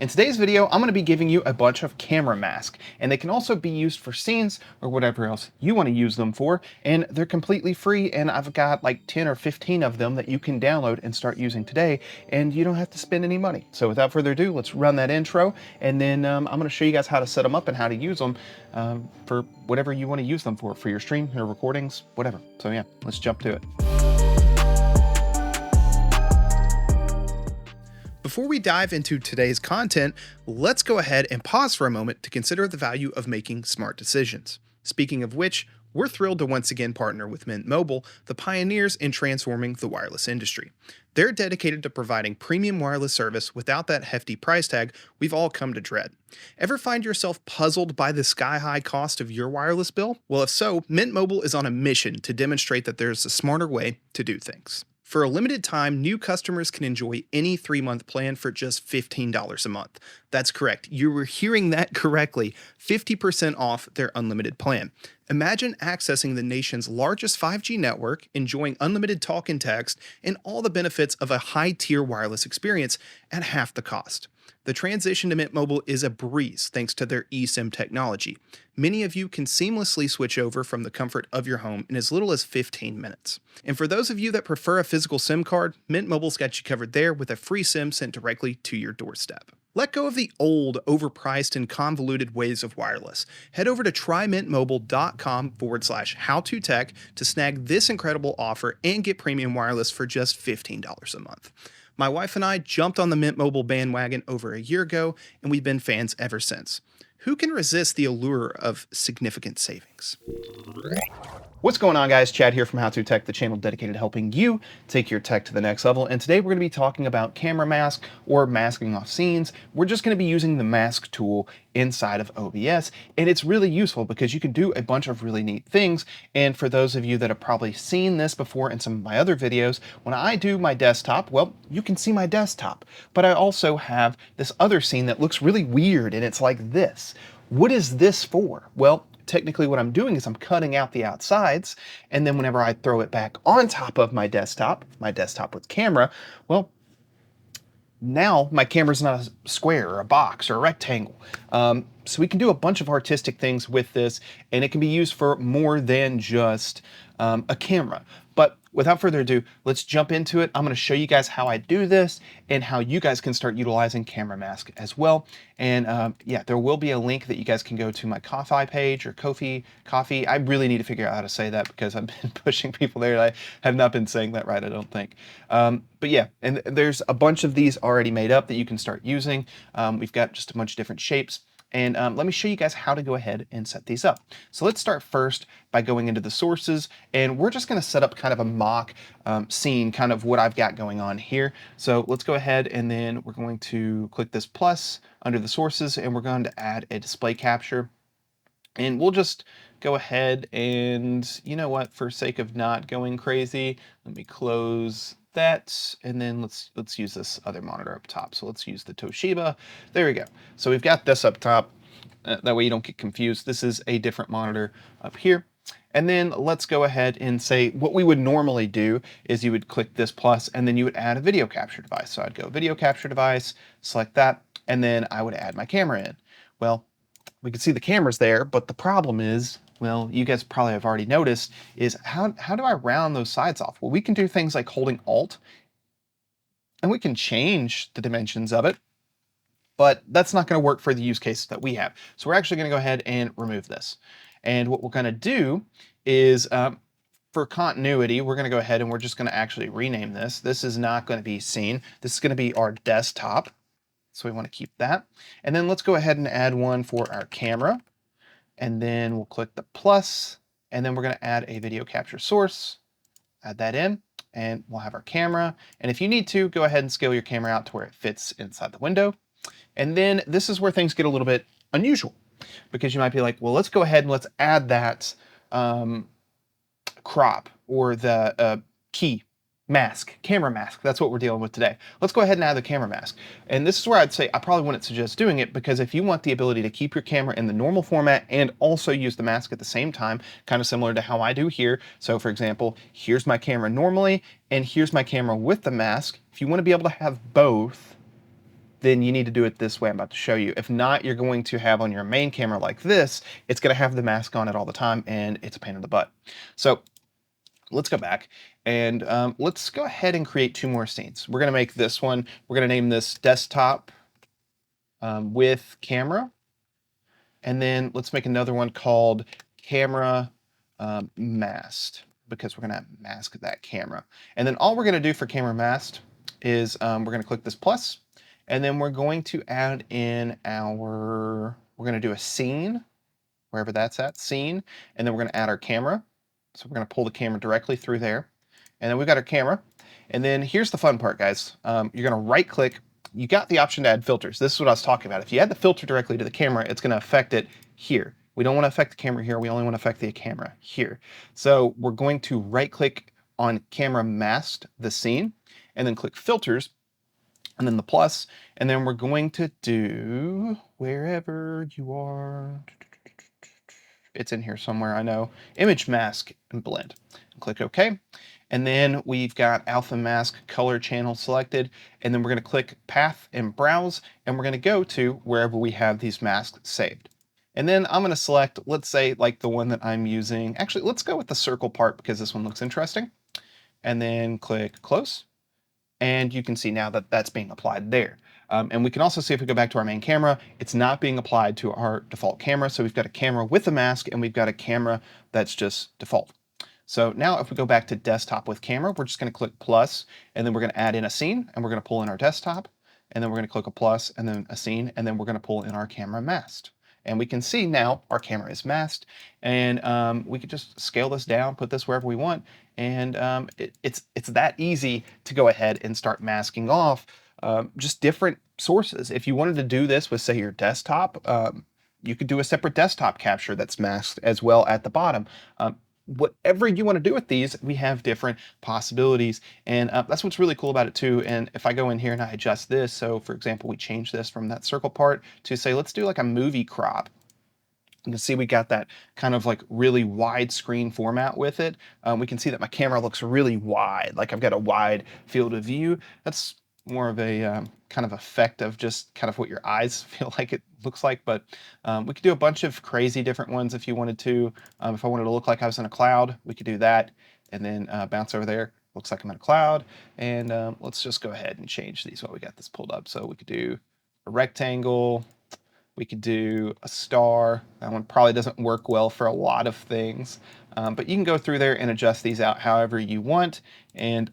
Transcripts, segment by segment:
In today's video, I'm going to be giving you a bunch of camera masks, and they can also be used for scenes or whatever else you want to use them for, and they're completely free, and I've got like 10 or 15 of them that you can download and start using today, and you don't have to spend any money. So without further ado, let's run that intro, and then I'm going to show you guys how to set them up and how to use them for whatever you want to use them for your stream, your recordings, whatever. So yeah, let's jump to it. Before we dive into today's content, let's go ahead and pause for a moment to consider the value of making smart decisions. Speaking of which, we're thrilled to once again partner with Mint Mobile, the pioneers in transforming the wireless industry. They're dedicated to providing premium wireless service without that hefty price tag we've all come to dread. Ever find yourself puzzled by the sky-high cost of your wireless bill? Well, if so, Mint Mobile is on a mission to demonstrate that there's a smarter way to do things. For a limited time, new customers can enjoy any 3-month plan for just $15 a month. That's correct. You were hearing that correctly. 50% off their unlimited plan. Imagine accessing the nation's largest 5G network, enjoying unlimited talk and text, and all the benefits of a high-tier wireless experience at half the cost. The transition to Mint Mobile is a breeze thanks to their eSIM technology. Many of you can seamlessly switch over from the comfort of your home in as little as 15 minutes. And for those of you that prefer a physical SIM card, Mint Mobile's got you covered there with a free SIM sent directly to your doorstep. Let go of the old, overpriced, and convoluted ways of wireless. Head over to trymintmobile.com/howtotech to snag this incredible offer and get premium wireless for just $15 a month. My wife and I jumped on the Mint Mobile bandwagon over a year ago, and we've been fans ever since. Who can resist the allure of significant savings? What's going on, guys? Chad here from How To Tech, the channel dedicated to helping you take your tech to the next level. And today we're going to be talking about camera mask or masking off scenes. We're just going to be using the mask tool inside of OBS, and it's really useful because you can do a bunch of really neat things. And for those of you that have probably seen this before in some of my other videos, when I do my desktop, well, you can see my desktop, but I also have this other scene that looks really weird, and it's like this. What is this for? Well, technically what I'm doing is I'm cutting out the outsides, and then whenever I throw it back on top of my desktop with camera, well, now my camera's not a square or a box or a rectangle. So we can do a bunch of artistic things with this, and it can be used for more than just a camera. But without further ado, let's jump into it. I'm going to show you guys how I do this and how you guys can start utilizing camera mask as well. And yeah, there will be a link that you guys can go to my Ko-fi page or Ko-fi. I really need to figure out how to say that because I've been pushing people there. I have not been saying that right, I don't think. But yeah, and there's a bunch of these already made up that you can start using. We've got just a bunch of different shapes. And let me show you guys how to go ahead and set these up. So let's start first by going into the sources, and we're just going to set up kind of a mock scene, kind of what I've got going on here. So let's go ahead, and then we're going to click this plus under the sources, and we're going to add a display capture. And we'll just go ahead and, you know what, for sake of not going crazy, let me close that, and then let's use this other monitor up top. So let's use the Toshiba. There we go. So we've got this up top. That way you don't get confused. This is a different monitor up here. And then let's go ahead and say what we would normally do is you would click this plus, and then you would add a video capture device. So I'd go video capture device, select that, and then I would add my camera in. Well, we can see the cameras there, but the problem is, well, you guys probably have already noticed, is how do I round those sides off? Well, we can do things like holding Alt, and we can change the dimensions of it, but that's not going to work for the use case that we have. So we're actually going to go ahead and remove this. And what we're going to do is, for continuity, we're going to go ahead and we're just going to actually rename this. This is not going to be scene. This is going to be our desktop. So we want to keep that. And then let's go ahead and add one for our camera. And then we'll click the plus, and then we're going to add a video capture source, add that in, and we'll have our camera. And if you need to, go ahead and scale your camera out to where it fits inside the window. And then this is where things get a little bit unusual, because you might be like, well, let's go ahead and let's add that crop or the key mask, camera mask. That's what we're dealing with today. Let's go ahead and add the camera mask. And this is where I'd say I probably wouldn't suggest doing it, because if you want the ability to keep your camera in the normal format and also use the mask at the same time, kind of similar to how I do here. So for example, here's my camera normally, and here's my camera with the mask. If you want to be able to have both, then you need to do it this way I'm about to show you. If not, you're going to have on your main camera like this, it's going to have the mask on it all the time, and it's a pain in the butt. So let's go back and let's go ahead and create 2 more scenes. We're going to make this one, we're going to name this desktop with camera. And then let's make another one called camera masked, because we're going to mask that camera. And then all we're going to do for camera masked is we're going to click this plus, and then we're going to add in we're going to do a scene, wherever that's at, scene, and then we're going to add our camera. So we're going to pull the camera directly through there. And then we've got our camera. And then here's the fun part, guys. You're going to right click. You got the option to add filters. This is what I was talking about. If you add the filter directly to the camera, it's going to affect it here. We don't want to affect the camera here. We only want to affect the camera here. So we're going to right click on camera masked, the scene, and then click filters, and then the plus, and then we're going to do wherever you are. It's in here somewhere, I know. Image mask and blend. Click OK. And then we've got alpha mask color channel selected. And then we're going to click path and browse. And we're going to go to wherever we have these masks saved. And then I'm going to select, let's say, like the one that I'm using. Actually, let's go with the circle part because this one looks interesting. And then click close. And you can see now that that's being applied there. And we can also see if we go back to our main camera, it's not being applied to our default camera. So we've got a camera with a mask and we've got a camera that's just default. So now if we go back to desktop with camera, we're just going to click plus, and then we're going to add in a scene, and we're going to pull in our desktop, and then we're going to click a plus and then a scene, and then we're going to pull in our camera masked. And we can see now our camera is masked, and we could just scale this down, put this wherever we want, and it's that easy to go ahead and start masking off just different sources. If you wanted to do this with, say, your desktop, you could do a separate desktop capture that's masked as well at the bottom. Whatever you want to do with these, we have different possibilities, and that's what's really cool about it too. And if I go in here and I adjust this, so for example, we change this from that circle part to, say, let's do like a movie crop. You can see we got that kind of like really wide screen format with it. We can see that my camera looks really wide, like I've got a wide field of view. That's more of a kind of effect of just kind of what your eyes feel like it looks like. But we could do a bunch of crazy different ones if you wanted to. If I wanted to look like I was in a cloud, we could do that, and then bounce over there. Looks like I'm in a cloud. And let's just go ahead and change these while we got this pulled up. So we could do a rectangle. We could do a star. That one probably doesn't work well for a lot of things, but you can go through there and adjust these out however you want. And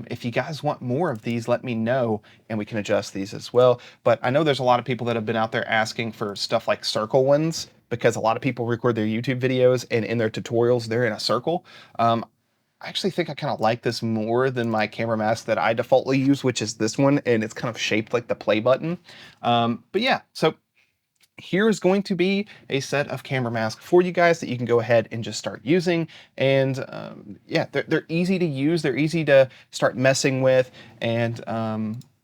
if you guys want more of these, let me know and we can adjust these as well. But I know there's a lot of people that have been out there asking for stuff like circle ones, because a lot of people record their YouTube videos and in their tutorials, they're in a circle. I actually think I kind of like this more than my camera mask that I defaultly use, which is this one, and it's kind of shaped like the play button. But yeah, so here's going to be a set of camera masks for you guys that you can go ahead and just start using. And yeah, they're easy to use. They're easy to start messing with. And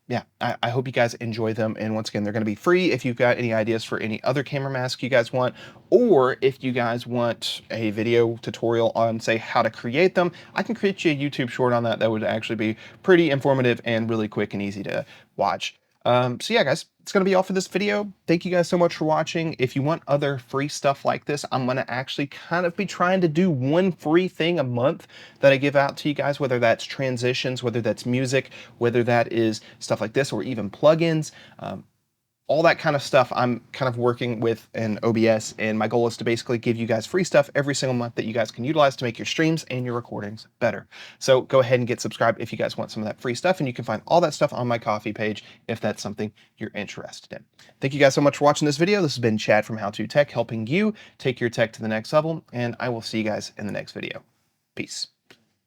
yeah, I hope you guys enjoy them. And once again, they're going to be free. If you've got any ideas for any other camera masks you guys want, or if you guys want a video tutorial on, say, how to create them, I can create you a YouTube short on that. That would actually be pretty informative and really quick and easy to watch. So yeah, guys, it's going to be all for this video. Thank you guys so much for watching. If you want other free stuff like this, I'm going to actually kind of be trying to do one free thing a month that I give out to you guys, whether that's transitions, whether that's music, whether that is stuff like this, or even plugins. All that kind of stuff I'm kind of working with in OBS, and my goal is to basically give you guys free stuff every single month that you guys can utilize to make your streams and your recordings better. So go ahead and get subscribed if you guys want some of that free stuff, and you can find all that stuff on my Ko-fi page if that's something you're interested in. Thank you guys so much for watching this video. This has been Chad from How To Tech, helping you take your tech to the next level, and I will see you guys in the next video. Peace.